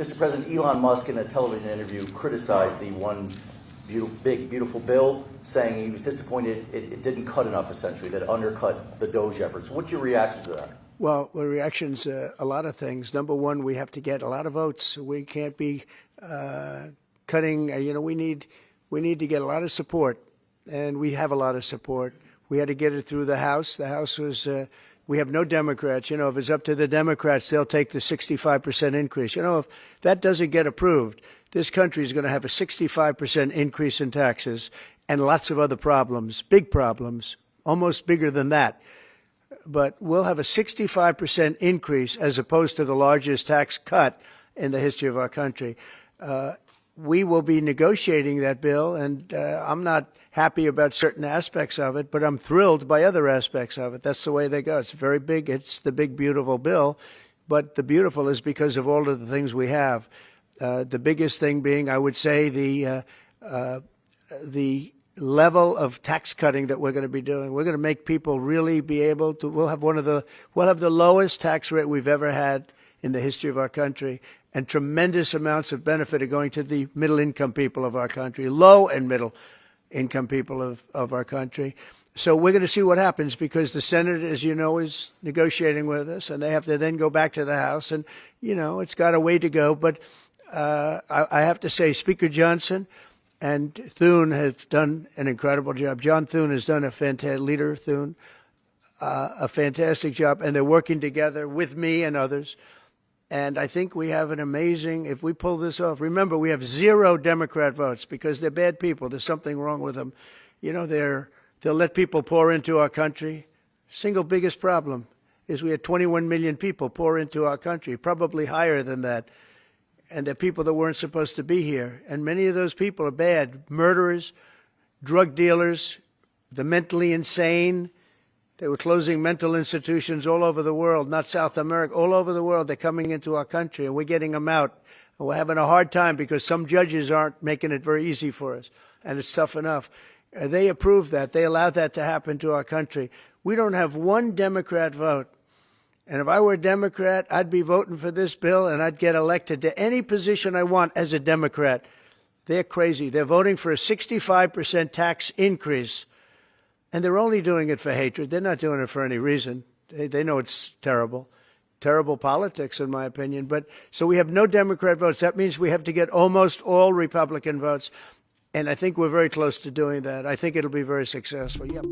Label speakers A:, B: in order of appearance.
A: Mr. President, Elon Musk in a television interview criticized the one big, beautiful bill, saying he was disappointed it didn't cut enough, essentially, that it undercut the DOGE efforts. What's your reaction to that?
B: Well, the reaction's a lot of things. Number one, we have to get a lot of votes. We can't be cutting. We need to get a lot of support, and we have a lot of support. We had to get it through the House. The House was. We have no Democrats. If it's up to the Democrats, they'll take the 65% increase. If that doesn't get approved, this country is going to have a 65% increase in taxes and lots of other problems, big problems, almost bigger than that. But we'll have a 65% increase as opposed to the largest tax cut in the history of our country. We will be negotiating that bill, and I'm not happy about certain aspects of it, but I'm thrilled by other aspects of it. That's the way they go. It's very big. It's the big, beautiful bill, but the beautiful is because of all of the things we have. The biggest thing being, I would say, the level of tax cutting that we're going to be doing. We're going to make people really be able to. We'll have the lowest tax rate we've ever had in the history of our country, and tremendous amounts of benefit are going to the middle-income people of our country, low and middle-income people of our country. So we're going to see what happens, because the Senate, as you know, is negotiating with us, and they have to then go back to the House, and, it's got a way to go. But I have to say, Speaker Johnson and Thune have done an incredible job. John Thune has done a fantastic job, and they're working together with me and others. And I think we have an amazing, if we pull this off, remember, we have 0 Democrat votes because they're bad people. There's something wrong with them. They'll let people pour into our country. Single biggest problem is we had 21 million people pour into our country, probably higher than that. And they're people that weren't supposed to be here. And many of those people are bad. Murderers, drug dealers, the mentally insane. They were closing mental institutions all over the world, not South America, all over the world. They're coming into our country, and we're getting them out. And we're having a hard time because some judges aren't making it very easy for us, and it's tough enough. They approved that. They allowed that to happen to our country. We don't have one Democrat vote. And if I were a Democrat, I'd be voting for this bill, and I'd get elected to any position I want as a Democrat. They're crazy. They're voting for a 65% tax increase. And they're only doing it for hatred. They're not doing it for any reason. They know it's terrible. Terrible politics, in my opinion. But so we have no Democrat votes. That means we have to get almost all Republican votes. And I think we're very close to doing that. I think it'll be very successful. Yep.